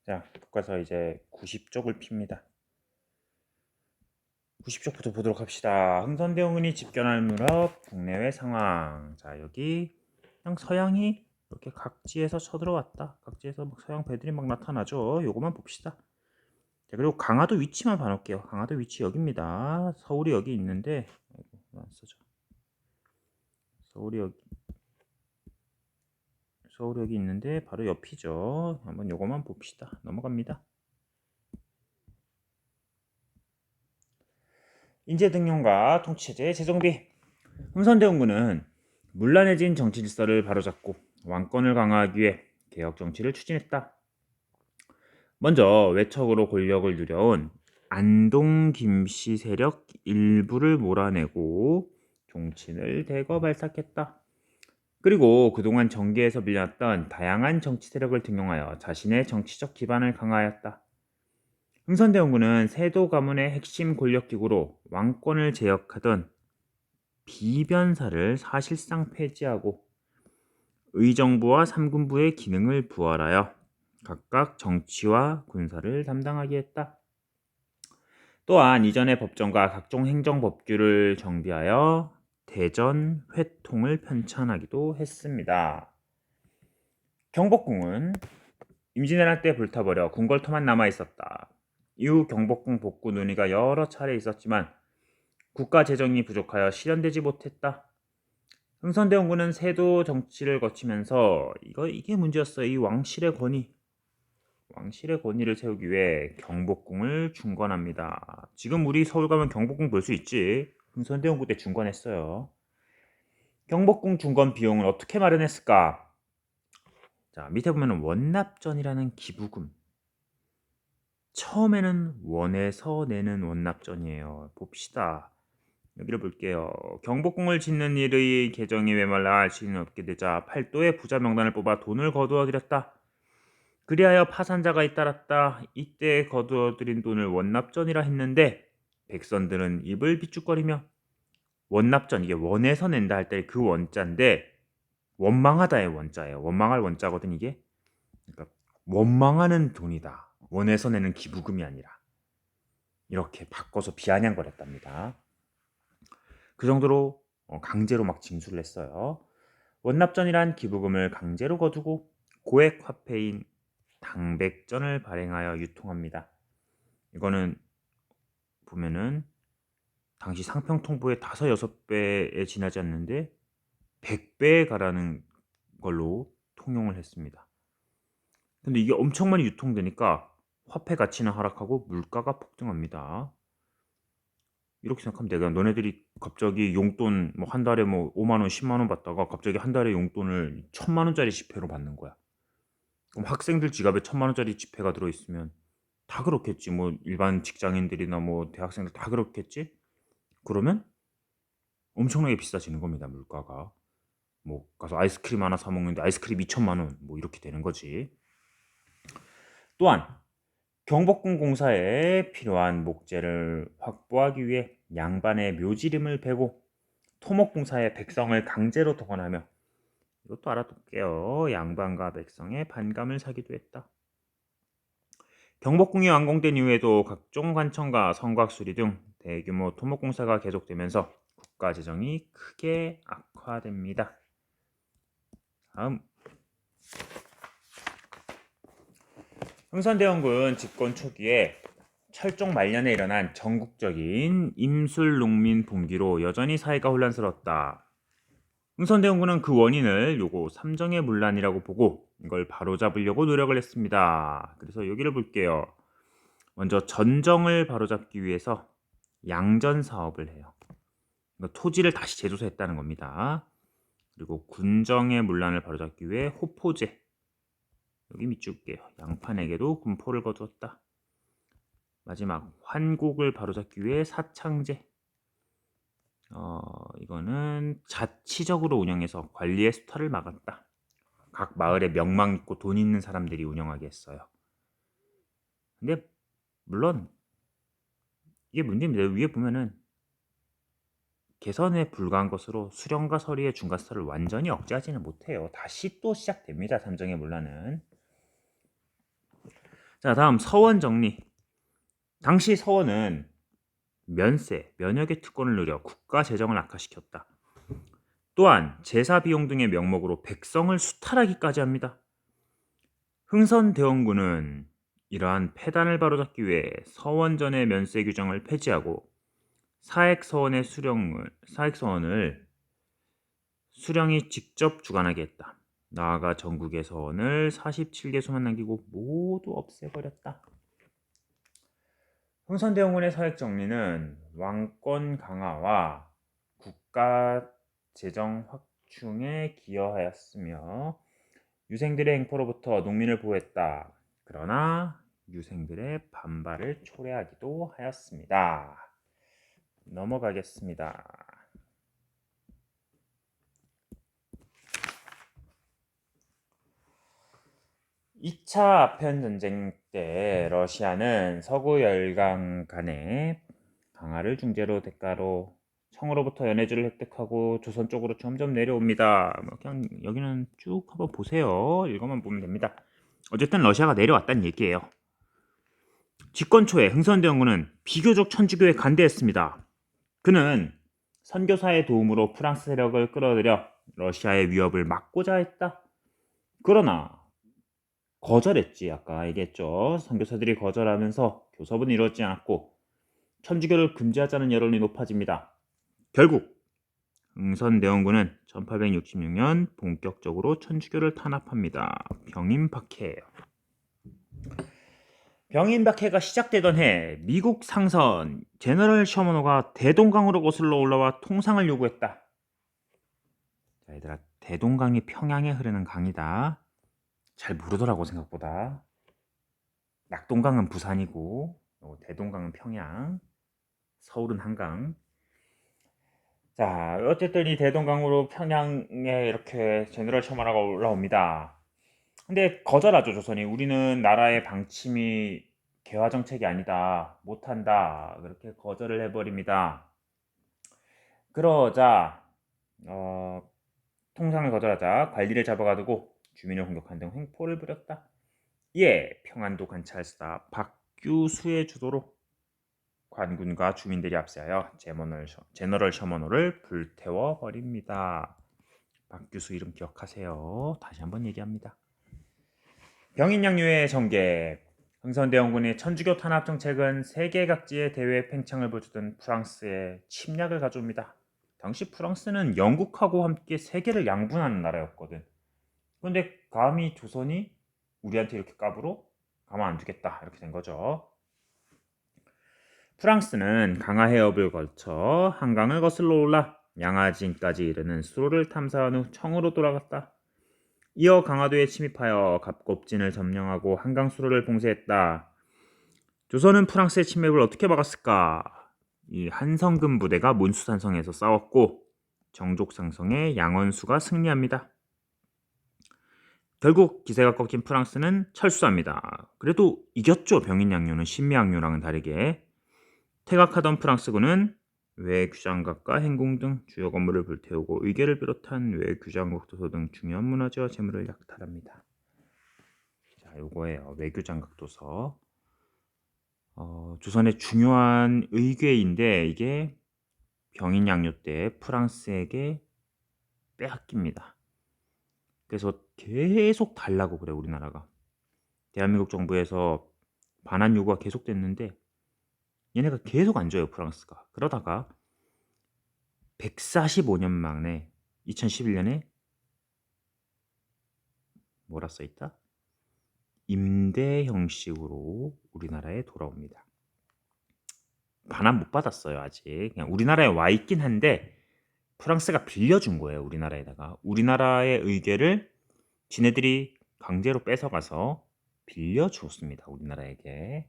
자, 교과서 이제 90쪽을 핍니다. 90쪽부터 보도록 합시다. 흥선대원군이 집결할 무렵 국내외 상황. 자, 여기 그냥 서양이 이렇게 각지에서 쳐들어왔다. 각지에서 막 서양 배들이 막 나타나죠. 요거만 봅시다. 자, 그리고 강화도 위치만 봐놓을게요. 강화도 위치 여기입니다. 서울이 여기 있는데, 아이고, 안 써져. 서울이 여기 있는데 바로 옆이죠. 한번 요거만 봅시다. 넘어갑니다. 인재등용과 통치체제의 재정비. 흥선대원군은 문란해진 정치 질서를 바로잡고 왕권을 강화하기 위해 개혁 정치를 추진했다. 먼저 외척으로 권력을 누려온 안동 김씨 세력 일부를 몰아내고 종친을 대거 발탁했다. 그리고 그동안 정계에서 밀려났던 다양한 정치 세력을 등용하여 자신의 정치적 기반을 강화하였다. 흥선대원군은 세도 가문의 핵심 권력기구로 왕권을 제역하던 비변사를 사실상 폐지하고 의정부와 삼군부의 기능을 부활하여 각각 정치와 군사를 담당하게 했다. 또한 이전의 법정과 각종 행정법규를 정비하여 대전 회통을 편찬하기도 했습니다. 경복궁은 임진왜란 때 불타버려 궁궐터만 남아있었다. 이후 경복궁 복구 논의가 여러 차례 있었지만 국가 재정이 부족하여 실현되지 못했다. 흥선대원군은 세도 정치를 거치면서 이게 문제였어요. 이 왕실의 권위를 세우기 위해 경복궁을 중건합니다. 지금 우리 서울 가면 경복궁 볼 수 있지. 흥선대원군 때 중건했어요. 경복궁 중건 비용을 어떻게 마련했을까? 자, 밑에 보면 원납전이라는 기부금. 처음에는 원에서 내는 원납전이에요. 봅시다. 여기를 볼게요. 경복궁을 짓는 일의 계정이 메말라 알 수는 없게 되자 팔도의 부자 명단을 뽑아 돈을 거두어들였다. 그리하여 파산자가 잇따랐다. 이때 거두어들인 돈을 원납전이라 했는데 백성들은 입을 비축거리며 원납전, 이게 원에서 낸다 할 때 그 원자인데 원망하다의 원자예요. 원망할 원자거든 이게. 그러니까 원망하는 돈이다. 원에서 내는 기부금이 아니라. 이렇게 바꿔서 비아냥거렸답니다. 그 정도로 강제로 막 징수를 했어요. 원납전이란 기부금을 강제로 거두고 고액 화폐인 당백전을 발행하여 유통합니다. 이거는 보면은 당시 상평통보의 5-6배에 지나지 않는데 100배에 가라는 걸로 통용을 했습니다. 근데 이게 엄청 많이 유통되니까 화폐 가치는 하락하고 물가가 폭등합니다. 이렇게 생각하면 돼요. 너네들이 갑자기 용돈 뭐 한 달에 뭐 5만 원, 10만 원 받다가 갑자기 한 달에 용돈을 1,000만 원짜리 지폐로 받는 거야. 그럼 학생들 지갑에 1,000만 원짜리 지폐가 들어 있으면 다 그렇겠지. 뭐 일반 직장인들이나 뭐 대학생들 다 그렇겠지. 그러면 엄청나게 비싸지는 겁니다. 물가가. 뭐 가서 아이스크림 하나 사 먹는데 아이스크림 2천만 원 뭐 이렇게 되는 거지. 또한 경복궁 공사에 필요한 목재를 확보하기 위해 양반의 묘지름을 베고 토목공사에 백성을 강제로 동원하며, 이것도 알아둘게요. 양반과 백성의 반감을 사기도 했다. 경복궁이 완공된 이후에도 각종 관청과 성곽 수리 등 대규모 토목공사가 계속되면서 국가 재정이 크게 악화됩니다. 다음, 흥선대원군 집권 초기에 철종 말년에 일어난 전국적인 임술농민 봉기로 여전히 사회가 혼란스러웠다. 흥선대원군은 그 원인을 요거 삼정의 문란이라고 보고 이걸 바로잡으려고 노력을 했습니다. 그래서 여기를 볼게요. 먼저 전정을 바로잡기 위해서 양전 사업을 해요. 토지를 다시 재조사했다는 겁니다. 그리고 군정의 문란을 바로잡기 위해 호포제, 여기 밑줄게요. 양판에게도 군포를 거두었다. 마지막 환곡을 바로잡기 위해 사창제, 이거는 자치적으로 운영해서 관리의 수탈을 막았다. 각 마을에 명망 있고 돈 있는 사람들이 운영하게 했어요. 근데 물론 이게 문제입니다. 위에 보면은 개선에 불과한 것으로 수령과 서리의 중과스를 완전히 억제하지는 못해요. 다시 또 시작됩니다. 삼정의 문란은. 자, 다음 서원 정리. 당시 서원은 면세, 면역의 특권을 누려 국가 재정을 악화시켰다. 또한 제사 비용 등의 명목으로 백성을 수탈하기까지 합니다. 흥선대원군은 이러한 폐단을 바로잡기 위해 서원전의 면세 규정을 폐지하고 사액서원을 수령이 직접 주관하게 했다. 나아가 전국의 서원을 47개소만 남기고 모두 없애버렸다. 흥선대원군의 사획 정리는 왕권 강화와 국가 재정 확충에 기여하였으며 유생들의 행포로부터 농민을 보호했다. 그러나 유생들의 반발을 초래하기도 하였습니다. 넘어가겠습니다. 2차 아편전쟁 때 러시아는 서구 열강 간의 강화를 중재로 대가로 청으로부터 연해주를 획득하고 조선 쪽으로 점점 내려옵니다. 그냥 여기는 쭉 한번 보세요. 이것만 보면 됩니다. 어쨌든 러시아가 내려왔다는 얘기예요. 집권 초에 흥선대원군은 비교적 천주교에 간대했습니다. 그는 선교사의 도움으로 프랑스 세력을 끌어들여 러시아의 위협을 막고자 했다. 그러나 거절했지. 아까 얘기했죠. 선교사들이 거절하면서 교섭은 이루어지지 않았고 천주교를 금지하자는 여론이 높아집니다. 결국 흥선대원군은 1866년 본격적으로 천주교를 탄압합니다. 병인박해예요. 병인박해가 시작되던 해 미국 상선 제너럴 셔먼호가 대동강으로 거슬러 올라와 통상을 요구했다. 자, 얘들아, 대동강이 평양에 흐르는 강이다. 잘 모르더라고 생각보다. 낙동강은 부산이고 대동강은 평양, 서울은 한강. 자, 어쨌든 이 대동강으로 평양에 이렇게 제너럴 셔먼호가 올라옵니다. 근데 거절하죠, 조선이. 우리는 나라의 방침이 개화 정책이 아니다. 못한다. 그렇게 거절을 해버립니다. 그러자 통상을 거절하자 관리를 잡아가두고 주민을 공격한 등 횡포를 부렸다. 이에 평안도 관찰사 박규수의 주도로 관군과 주민들이 합세하여 제너럴 셔먼호를 불태워 버립니다. 박규수 이름 기억하세요. 다시 한번 얘기합니다. 병인양요의 전개. 흥선대원군의 천주교 탄압 정책은 세계 각지의 대외 팽창을 보여주던 프랑스의 침략을 가져옵니다. 당시 프랑스는 영국하고 함께 세계를 양분하는 나라였거든. 그런데 감히 조선이 우리한테 이렇게 까불어? 가만 안 두겠다. 이렇게 된 거죠. 프랑스는 강화 해협을 거쳐 한강을 거슬러 올라 양아진까지 이르는 수로를 탐사한 후 청으로 돌아갔다. 이어 강화도에 침입하여 갑곡진을 점령하고 한강 수로를 봉쇄했다. 조선은 프랑스의 침입을 어떻게 막았을까? 이 한성근 부대가 문수산성에서 싸웠고 정족상성의 양원수가 승리합니다. 결국 기세가 꺾인 프랑스는 철수합니다. 그래도 이겼죠. 병인양요는 신미양요랑은 다르게. 퇴각하던 프랑스군은 외규장각과 행궁 등 주요 건물을 불태우고 의궤를 비롯한 외규장국 도서 등 중요한 문화재와 재물을 약탈합니다. 자, 요거예요. 외규장각 도서. 조선의 중요한 의궤인데 이게 병인양요 때 프랑스에게 빼앗깁니다. 그래서 계속 달라고 그래 우리나라가. 대한민국 정부에서 반환 요구가 계속됐는데 얘네가 계속 안 줘요 프랑스가. 그러다가 145년 만에 2011년에 뭐라 써있다? 임대 형식으로 우리나라에 돌아옵니다. 반환 못 받았어요 아직. 그냥 우리나라에 와 있긴 한데 프랑스가 빌려준 거예요 우리나라에다가. 우리나라의 의궤를 지네들이 강제로 뺏어가서 빌려주었습니다 우리나라에게.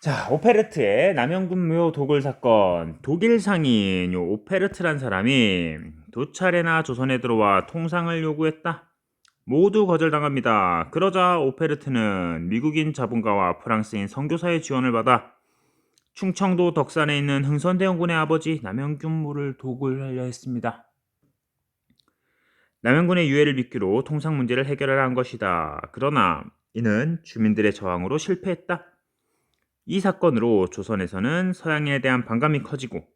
자, 오페르트의 남영군묘 도굴 사건. 독일 상인 요 오페르트란 사람이 두 차례나 조선에 들어와 통상을 요구했다. 모두 거절당합니다. 그러자 오페르트는 미국인 자본가와 프랑스인 선교사의 지원을 받아 충청도 덕산에 있는 흥선대원군의 아버지 남영군묘를 도굴하려 했습니다. 남영군의 유해를 미끼로 통상 문제를 해결하려 한 것이다. 그러나 이는 주민들의 저항으로 실패했다. 이 사건으로 조선에서는 서양인에 대한 반감이 커지고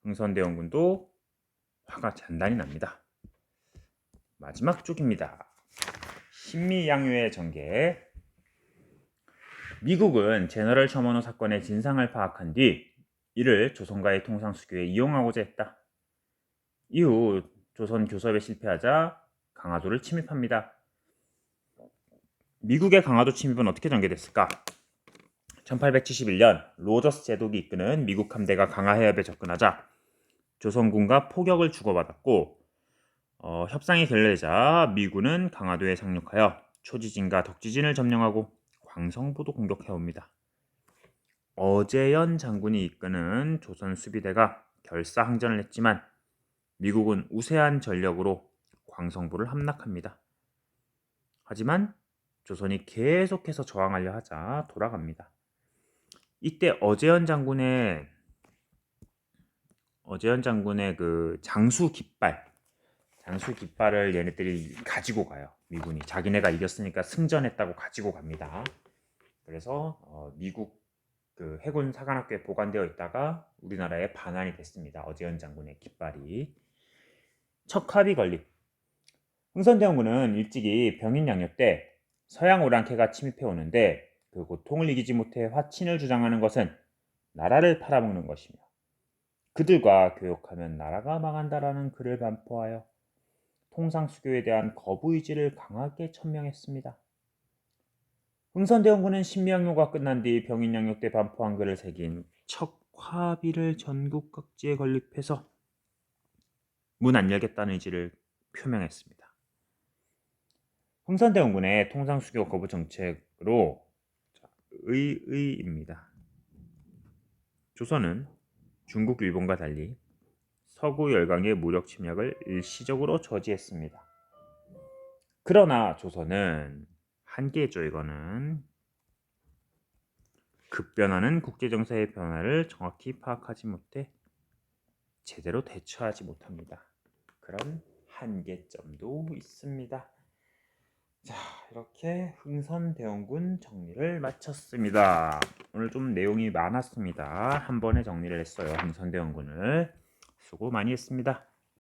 흥선대원군도 화가 단단히 납니다. 마지막 쪽입니다. 신미양요의 전개. 미국은 제너럴 셔먼호 사건의 진상을 파악한 뒤 이를 조선과의 통상 수교에 이용하고자 했다. 이후 조선 교섭에 실패하자 강화도를 침입합니다. 미국의 강화도 침입은 어떻게 전개됐을까? 1871년 로저스 제독이 이끄는 미국 함대가 강화 해협에 접근하자 조선군과 포격을 주고받았고 협상이 결렬되자 미군은 강화도에 상륙하여 초지진과 덕지진을 점령하고 광성부도 공격해옵니다. 어제연 장군이 이끄는 조선 수비대가 결사항전을 했지만 미국은 우세한 전력으로 광성부를 함락합니다. 하지만 조선이 계속해서 저항하려 하자 돌아갑니다. 이때 어제연 장군의 그 장수 깃발을 얘네들이 가지고 가요. 미군이 자기네가 이겼으니까 승전했다고 가지고 갑니다. 그래서 미국 그 해군 사관학교에 보관되어 있다가 우리나라에 반환이 됐습니다. 어제연 장군의 깃발이. 척합이 건립. 흥선대원군은 일찍이 병인양요 때 서양 오랑캐가 침입해 오는데 그 고통을 이기지 못해 화친을 주장하는 것은 나라를 팔아먹는 것이며 그들과 교역하면 나라가 망한다라는 글을 반포하여 통상수교에 대한 거부 의지를 강하게 천명했습니다. 흥선대원군은 신미양요가 끝난 뒤 병인양요 때 반포한 글을 새긴 척화비를 전국 각지에 건립해서 문 안 열겠다는 의지를 표명했습니다. 흥선대원군의 통상수교 거부 정책으로 의입니다. 조선은 중국, 일본과 달리 서구 열강의 무력 침략을 일시적으로 저지했습니다. 그러나 조선은 한계죠. 이거는 급변하는 국제정세의 변화를 정확히 파악하지 못해 제대로 대처하지 못합니다. 그런 한계점도 있습니다. 자, 이렇게 흥선대원군 정리를 마쳤습니다. 오늘 좀 내용이 많았습니다. 한 번에 정리를 했어요. 흥선대원군을. 수고 많이 했습니다.